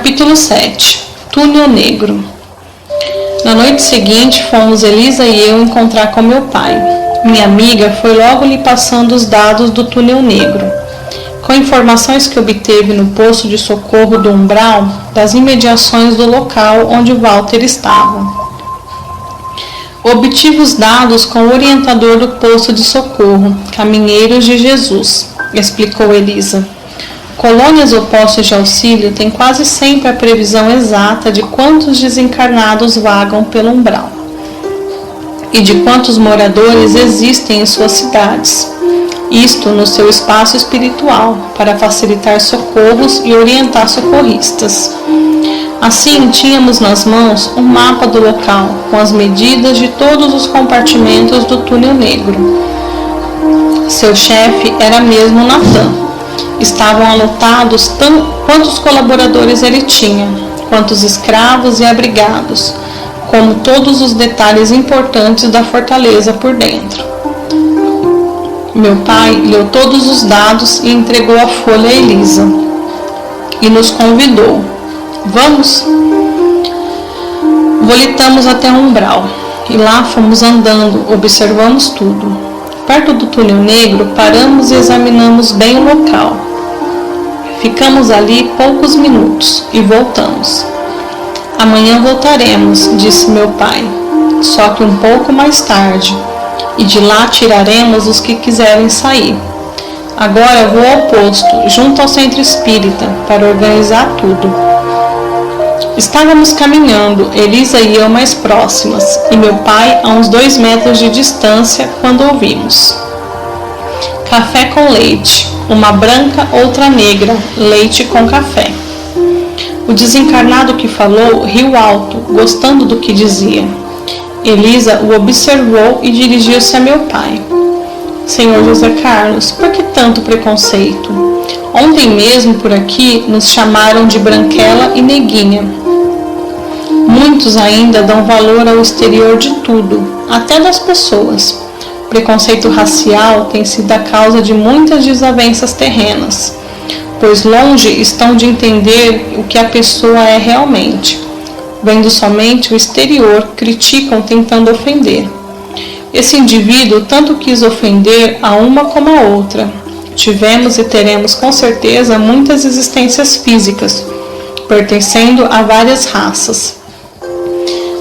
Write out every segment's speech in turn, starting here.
Capítulo 7. Túnel Negro. Na noite seguinte, fomos Elisa e eu encontrar com meu pai. Minha amiga foi logo lhe passando os dados do túnel negro. Com informações que obteve no posto de socorro do Umbral, das imediações do local onde Walter estava. Obtive os dados com o orientador do posto de socorro, Caminheiros de Jesus, explicou Elisa. Colônias ou postos de auxílio têm quase sempre a previsão exata de quantos desencarnados vagam pelo umbral e de quantos moradores existem em suas cidades. Isto no seu espaço espiritual, para facilitar socorros e orientar socorristas. Assim, tínhamos nas mãos um mapa do local, com as medidas de todos os compartimentos do túnel negro. Seu chefe era mesmo Natan. Estavam anotados quantos colaboradores ele tinha, quantos escravos e abrigados, como todos os detalhes importantes da fortaleza por dentro. Meu pai leu todos os dados e entregou a folha a Elisa. E nos convidou. Vamos? Volitamos até o umbral, e lá fomos andando, observamos tudo. Perto do túnel negro, paramos e examinamos bem o local. Ficamos ali poucos minutos e voltamos. Amanhã voltaremos, disse meu pai, só que um pouco mais tarde, e de lá tiraremos os que quiserem sair. Agora vou ao posto, junto ao centro espírita, para organizar tudo. Estávamos caminhando, Elisa e eu mais próximas, e meu pai a uns 2 metros de distância, quando ouvimos. Café com leite, uma branca, outra negra, leite com café. O desencarnado que falou riu alto, gostando do que dizia. Elisa o observou e dirigiu-se a meu pai. Senhor José Carlos, por que tanto preconceito? Ontem mesmo por aqui nos chamaram de branquela e neguinha. Muitos ainda dão valor ao exterior de tudo, até das pessoas. O preconceito racial tem sido a causa de muitas desavenças terrenas, pois longe estão de entender o que a pessoa é realmente. Vendo somente o exterior, criticam tentando ofender. Esse indivíduo tanto quis ofender a uma como a outra. Tivemos e teremos com certeza muitas existências físicas, pertencendo a várias raças.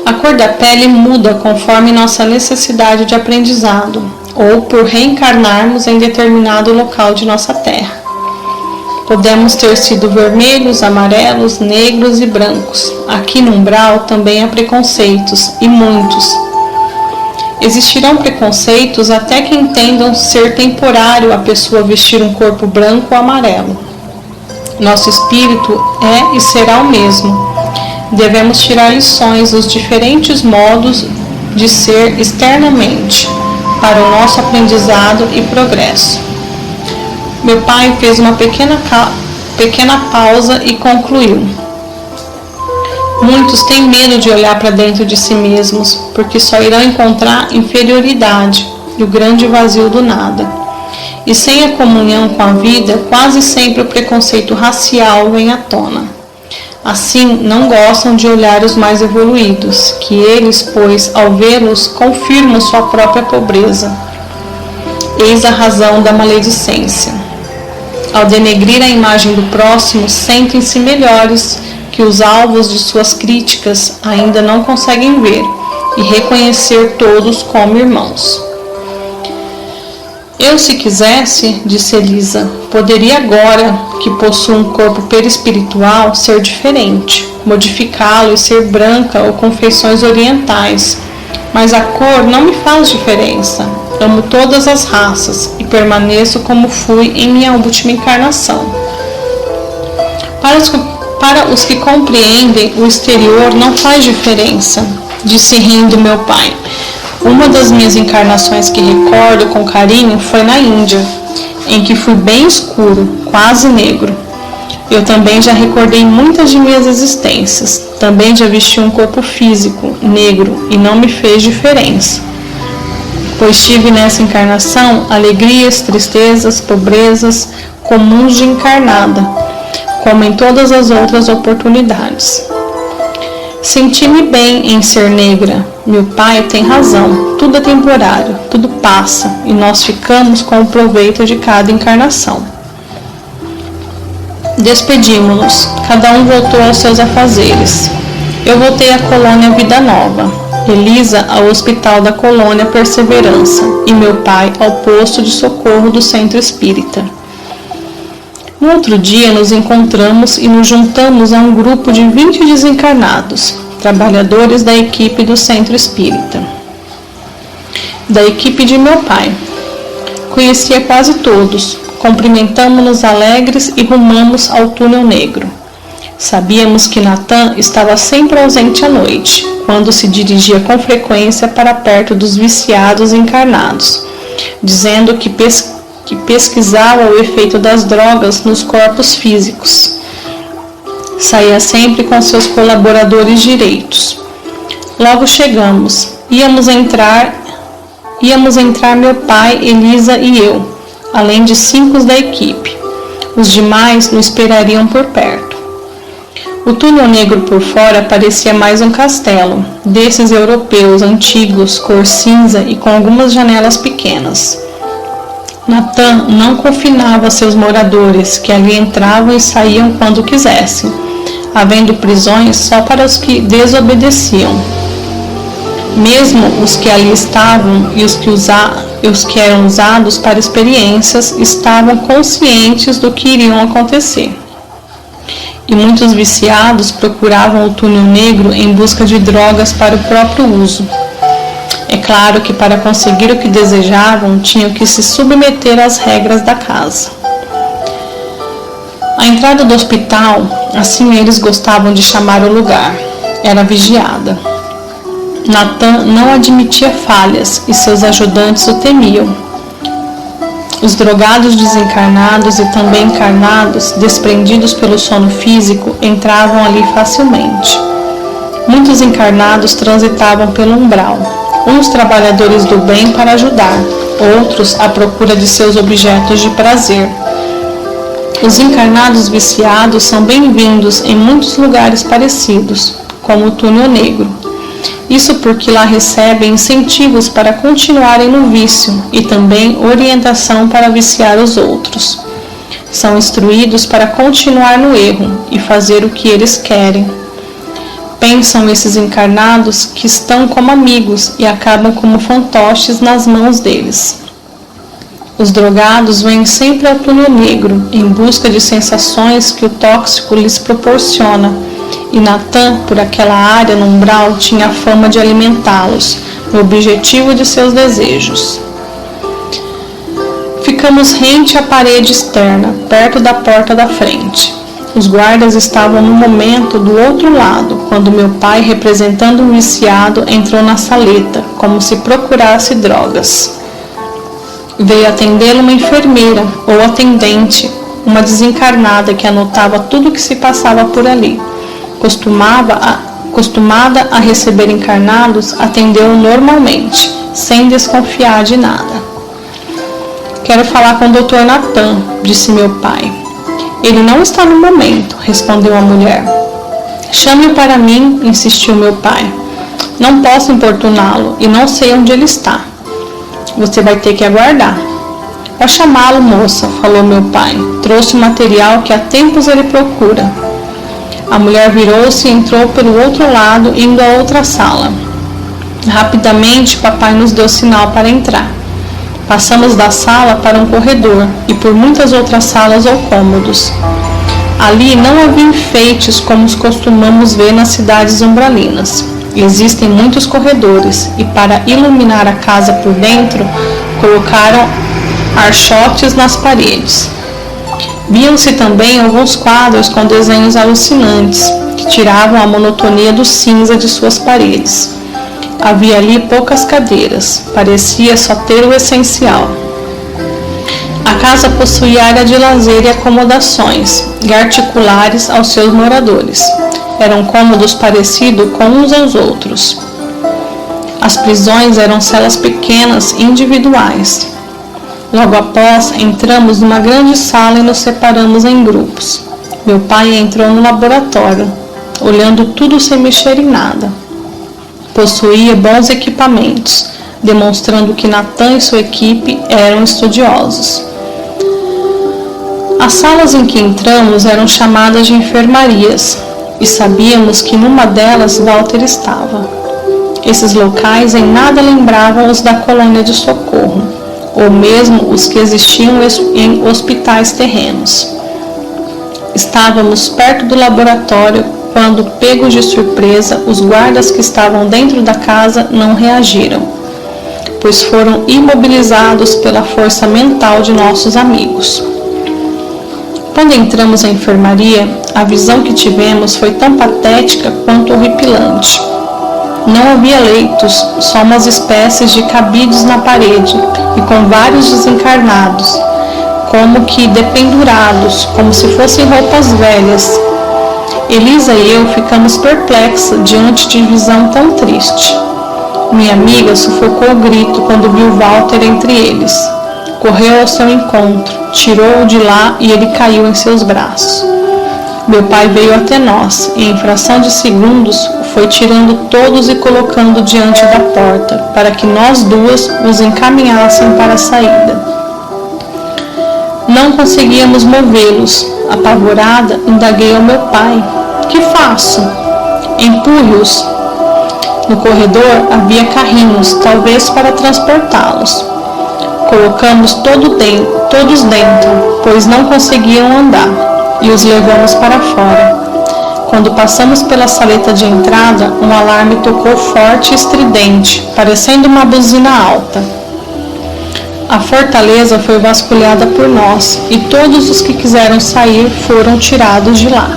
A cor da pele muda conforme nossa necessidade de aprendizado, ou por reencarnarmos em determinado local de nossa terra. Podemos ter sido vermelhos, amarelos, negros e brancos. Aqui no umbral também há preconceitos, e muitos. Existirão preconceitos até que entendam ser temporário a pessoa vestir um corpo branco ou amarelo. Nosso espírito é e será o mesmo. Devemos tirar lições dos diferentes modos de ser externamente, para o nosso aprendizado e progresso. Meu pai fez uma pequena pausa e concluiu. Muitos têm medo de olhar para dentro de si mesmos, porque só irão encontrar inferioridade e o grande vazio do nada. E sem a comunhão com a vida, quase sempre o preconceito racial vem à tona. Assim, não gostam de olhar os mais evoluídos, que eles, pois, ao vê-los, confirmam sua própria pobreza. Eis a razão da maledicência. Ao denegrir a imagem do próximo, sentem-se melhores que os alvos de suas críticas ainda não conseguem ver e reconhecer todos como irmãos. Eu, se quisesse, disse Elisa, poderia agora, que possuo um corpo perispiritual, ser diferente, modificá-lo e ser branca ou com feições orientais, mas a cor não me faz diferença. Amo todas as raças e permaneço como fui em minha última encarnação. Para os que compreendem, o exterior não faz diferença, disse rindo meu pai. Uma das minhas encarnações que recordo com carinho foi na Índia, em que fui bem escuro, quase negro. Eu também já recordei muitas de minhas existências. Também já vesti um corpo físico, negro, e não me fez diferença. Pois tive nessa encarnação alegrias, tristezas, pobrezas, comuns de encarnada, como em todas as outras oportunidades. Senti-me bem em ser negra. Meu pai tem razão, tudo é temporário, tudo passa, e nós ficamos com o proveito de cada encarnação. Despedimos-nos, cada um voltou aos seus afazeres. Eu voltei à colônia Vida Nova, Elisa ao hospital da colônia Perseverança e meu pai ao posto de socorro do centro espírita. No outro dia nos encontramos e nos juntamos a um grupo de 20 desencarnados, trabalhadores da equipe do centro espírita. Da equipe de meu pai. Conhecia quase todos, cumprimentamo-nos alegres e rumamos ao túnel negro. Sabíamos que Natan estava sempre ausente à noite, quando se dirigia com frequência para perto dos viciados encarnados, dizendo que pesquisava o efeito das drogas nos corpos físicos. Saía sempre com seus colaboradores direitos. Logo chegamos. Íamos entrar meu pai, Elisa e eu, além de 5 da equipe. Os demais nos esperariam por perto. O túnel negro por fora parecia mais um castelo, desses europeus antigos, cor cinza e com algumas janelas pequenas. Natan não confinava seus moradores, que ali entravam e saíam quando quisessem, havendo prisões só para os que desobedeciam. Mesmo os que ali estavam e os que eram usados para experiências estavam conscientes do que iriam acontecer. E muitos viciados procuravam o túnel negro em busca de drogas para o próprio uso. É claro que para conseguir o que desejavam, tinham que se submeter às regras da casa. A entrada do hospital, assim eles gostavam de chamar o lugar, era vigiada. Natan não admitia falhas e seus ajudantes o temiam. Os drogados desencarnados e também encarnados, desprendidos pelo sono físico, entravam ali facilmente. Muitos encarnados transitavam pelo umbral, uns trabalhadores do bem para ajudar, outros à procura de seus objetos de prazer. Os encarnados viciados são bem-vindos em muitos lugares parecidos, como o túnel negro. Isso porque lá recebem incentivos para continuarem no vício e também orientação para viciar os outros. São instruídos para continuar no erro e fazer o que eles querem. Pensam esses encarnados que estão como amigos e acabam como fantoches nas mãos deles. Os drogados vêm sempre ao túnel negro em busca de sensações que o tóxico lhes proporciona, e Natan, por aquela área no umbral, tinha a fama de alimentá-los, no objetivo de seus desejos. Ficamos rente à parede externa, perto da porta da frente. Os guardas estavam no momento do outro lado, quando meu pai, representando um viciado, entrou na saleta, como se procurasse drogas. Veio atendê-lo uma enfermeira ou atendente, uma desencarnada que anotava tudo o que se passava por ali. Acostumada a receber encarnados, atendeu-o normalmente, sem desconfiar de nada. Quero falar com o Dr. Natan, disse meu pai. Ele não está no momento, respondeu a mulher. Chame-o para mim, insistiu meu pai. Não posso importuná-lo e não sei onde ele está. Você vai ter que aguardar. Vá chamá-lo, moça, falou meu pai. Trouxe o material que há tempos ele procura. A mulher virou-se e entrou pelo outro lado, indo a outra sala. Rapidamente, papai nos deu sinal para entrar. Passamos da sala para um corredor e por muitas outras salas ou cômodos. Ali não havia enfeites como os costumamos ver nas cidades umbralinas. Existem muitos corredores e para iluminar a casa por dentro, colocaram archotes nas paredes. Viam-se também alguns quadros com desenhos alucinantes, que tiravam a monotonia do cinza de suas paredes. Havia ali poucas cadeiras, parecia só ter o essencial. A casa possuía área de lazer e acomodações, e articulares aos seus moradores. Eram cômodos parecidos com uns aos outros. As prisões eram celas pequenas e individuais. Logo após, entramos numa grande sala e nos separamos em grupos. Meu pai entrou no laboratório, olhando tudo sem mexer em nada. Possuía bons equipamentos, demonstrando que Natan e sua equipe eram estudiosos. As salas em que entramos eram chamadas de enfermarias, e sabíamos que numa delas Walter estava. Esses locais em nada lembravam os da colônia de socorro, ou mesmo os que existiam em hospitais terrenos. Estávamos perto do laboratório quando, pegos de surpresa, os guardas que estavam dentro da casa não reagiram, pois foram imobilizados pela força mental de nossos amigos. Quando entramos na enfermaria, a visão que tivemos foi tão patética quanto horripilante. Não havia leitos, só umas espécies de cabides na parede e com vários desencarnados, como que dependurados, como se fossem roupas velhas. Elisa e eu ficamos perplexas diante de visão tão triste. Minha amiga sufocou o grito quando viu Walter entre eles. Correu ao seu encontro, tirou-o de lá e ele caiu em seus braços. Meu pai veio até nós e, em fração de segundos, foi tirando todos e colocando diante da porta, para que nós duas os encaminhassem para a saída. Não conseguíamos movê-los. Apavorada, indaguei ao meu pai: que faço? Empurre-os. No corredor havia carrinhos, talvez para transportá-los. Colocamos todos dentro, pois não conseguiam andar, e os levamos para fora. Quando passamos pela saleta de entrada, um alarme tocou forte e estridente, parecendo uma buzina alta. A fortaleza foi vasculhada por nós, e todos os que quiseram sair foram tirados de lá.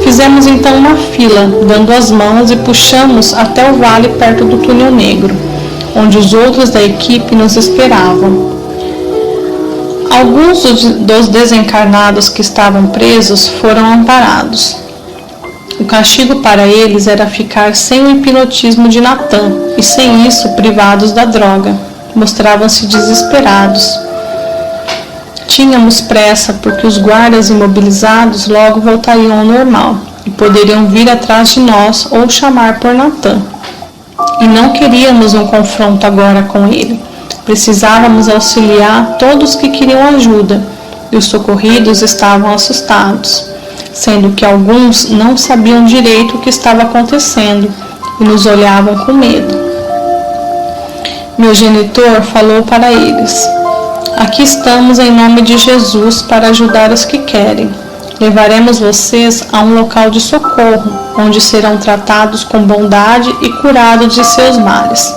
Fizemos então uma fila, dando as mãos, e puxamos até o vale perto do túnel negro, onde os outros da equipe nos esperavam. Alguns dos desencarnados que estavam presos foram amparados. O castigo para eles era ficar sem o hipnotismo de Natan, e sem isso privados da droga. Mostravam-se desesperados. Tínhamos pressa porque os guardas imobilizados logo voltariam ao normal e poderiam vir atrás de nós ou chamar por Natan. E não queríamos um confronto agora com ele. Precisávamos auxiliar todos que queriam ajuda, e os socorridos estavam assustados, sendo que alguns não sabiam direito o que estava acontecendo e nos olhavam com medo. Meu genitor falou para eles: aqui estamos em nome de Jesus para ajudar os que querem. Levaremos vocês a um local de socorro, onde serão tratados com bondade e curados de seus males.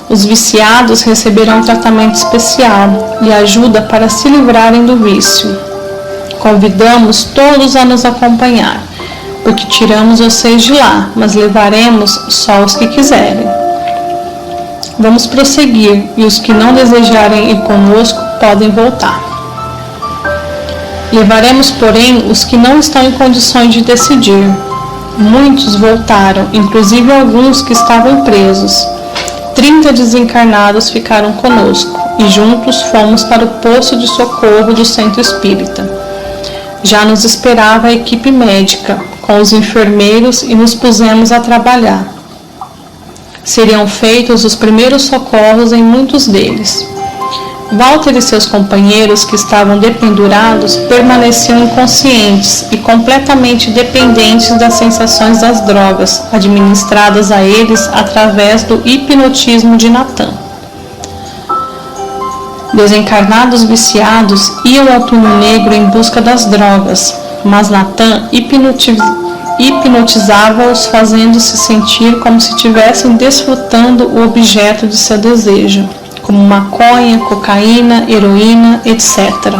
Os viciados receberão tratamento especial e ajuda para se livrarem do vício. Convidamos todos a nos acompanhar, porque tiramos vocês de lá, mas levaremos só os que quiserem. Vamos prosseguir, e os que não desejarem ir conosco podem voltar. Levaremos, porém, os que não estão em condições de decidir. Muitos voltaram, inclusive alguns que estavam presos. 30 desencarnados ficaram conosco, e juntos fomos para o posto de socorro do centro espírita. Já nos esperava a equipe médica, com os enfermeiros, e nos pusemos a trabalhar. Seriam feitos os primeiros socorros em muitos deles. Walter e seus companheiros, que estavam dependurados, permaneciam inconscientes e completamente dependentes das sensações das drogas administradas a eles através do hipnotismo de Natan. Desencarnados viciados iam ao túnel negro em busca das drogas, mas Natan hipnotizava-os, fazendo-se sentir como se estivessem desfrutando o objeto de seu desejo, como maconha, cocaína, heroína, etc.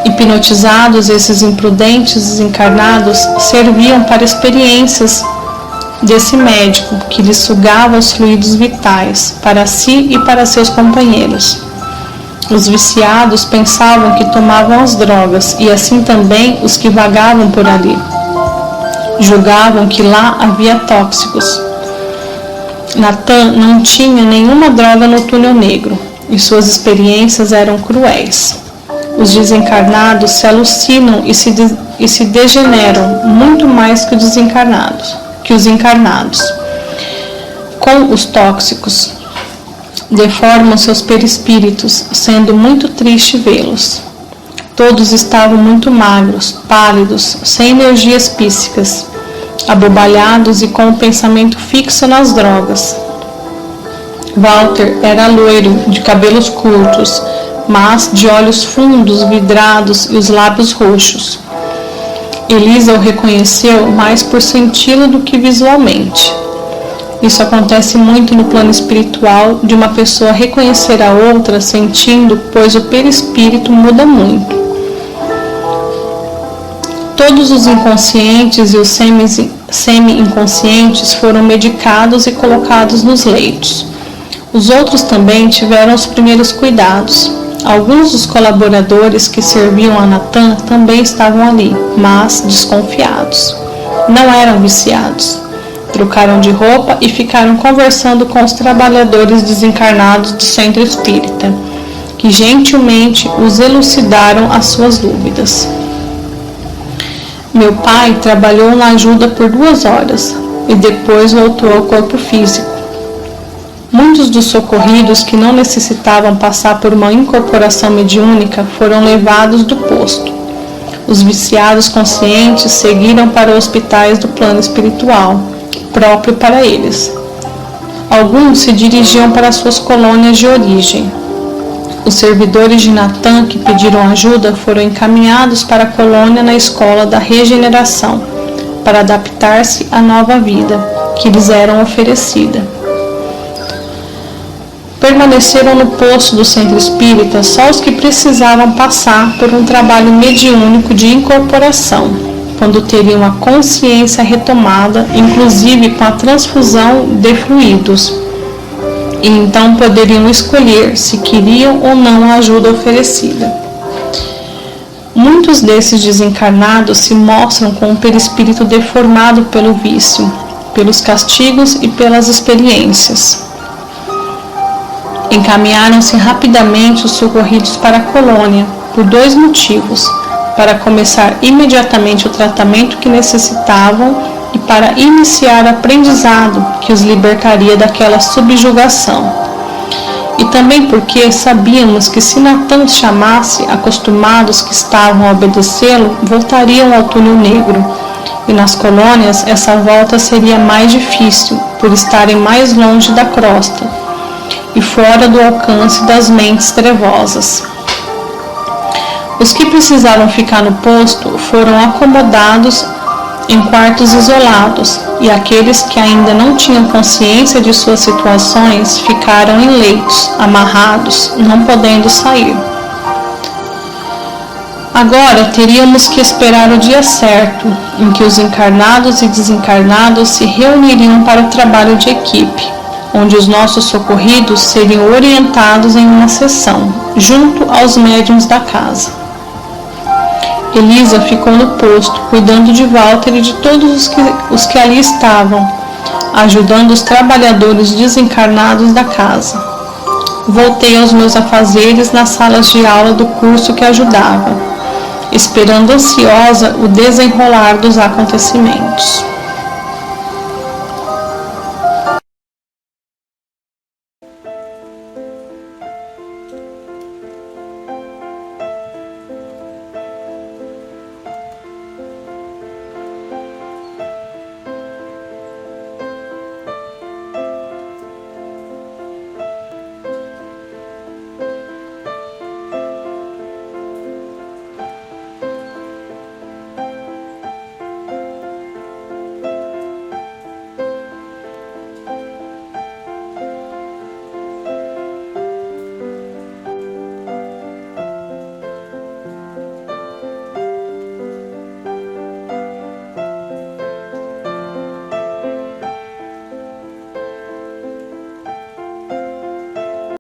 Hipnotizados, esses imprudentes desencarnados serviam para experiências desse médico, que lhes sugava os fluidos vitais, para si e para seus companheiros. Os viciados pensavam que tomavam as drogas, e assim também os que vagavam por ali. Julgavam que lá havia tóxicos. Natan não tinha nenhuma droga no túnel negro, e suas experiências eram cruéis. Os desencarnados se alucinam e se degeneram muito mais que os encarnados. Com os tóxicos, deformam seus perispíritos, sendo muito triste vê-los. Todos estavam muito magros, pálidos, sem energias psíquicas, abobalhados e com o pensamento fixo nas drogas. Walter era loiro, de cabelos curtos, mas de olhos fundos, vidrados e os lábios roxos. Elisa o reconheceu mais por senti-lo do que visualmente. Isso acontece muito no plano espiritual, de uma pessoa reconhecer a outra sentindo, pois o perispírito muda muito. Todos os inconscientes e os semi-inconscientes foram medicados e colocados nos leitos. Os outros também tiveram os primeiros cuidados. Alguns dos colaboradores que serviam a Natan também estavam ali, mas desconfiados. Não eram viciados. Trocaram de roupa e ficaram conversando com os trabalhadores desencarnados do centro espírita, que gentilmente os elucidaram as suas dúvidas. Meu pai trabalhou na ajuda por 2 horas e depois voltou ao corpo físico. Muitos dos socorridos que não necessitavam passar por uma incorporação mediúnica foram levados do posto. Os viciados conscientes seguiram para hospitais do plano espiritual, próprio para eles. Alguns se dirigiam para suas colônias de origem. Os servidores de Natan que pediram ajuda foram encaminhados para a colônia na escola da regeneração, para adaptar-se à nova vida que lhes era oferecida. Permaneceram no posto do centro espírita só os que precisavam passar por um trabalho mediúnico de incorporação, quando teriam a consciência retomada, inclusive com a transfusão de fluidos, e então poderiam escolher se queriam ou não a ajuda oferecida. Muitos desses desencarnados se mostram com o perispírito deformado pelo vício, pelos castigos e pelas experiências. Encaminharam-se rapidamente os socorridos para a colônia, por 2 motivos: para começar imediatamente o tratamento que necessitavam e para iniciar o aprendizado que os libertaria daquela subjugação. E também porque sabíamos que se Natan os chamasse, acostumados que estavam a obedecê-lo, voltariam ao túnel negro, e nas colônias essa volta seria mais difícil, por estarem mais longe da crosta e fora do alcance das mentes trevosas. Os que precisavam ficar no posto foram acomodados em quartos isolados, e aqueles que ainda não tinham consciência de suas situações ficaram em leitos, amarrados, não podendo sair. Agora teríamos que esperar o dia certo, em que os encarnados e desencarnados se reuniriam para o trabalho de equipe, onde os nossos socorridos seriam orientados em uma sessão, junto aos médiuns da casa. Elisa ficou no posto, cuidando de Walter e de todos os que ali estavam, ajudando os trabalhadores desencarnados da casa. Voltei aos meus afazeres nas salas de aula do curso que ajudava, esperando ansiosa o desenrolar dos acontecimentos.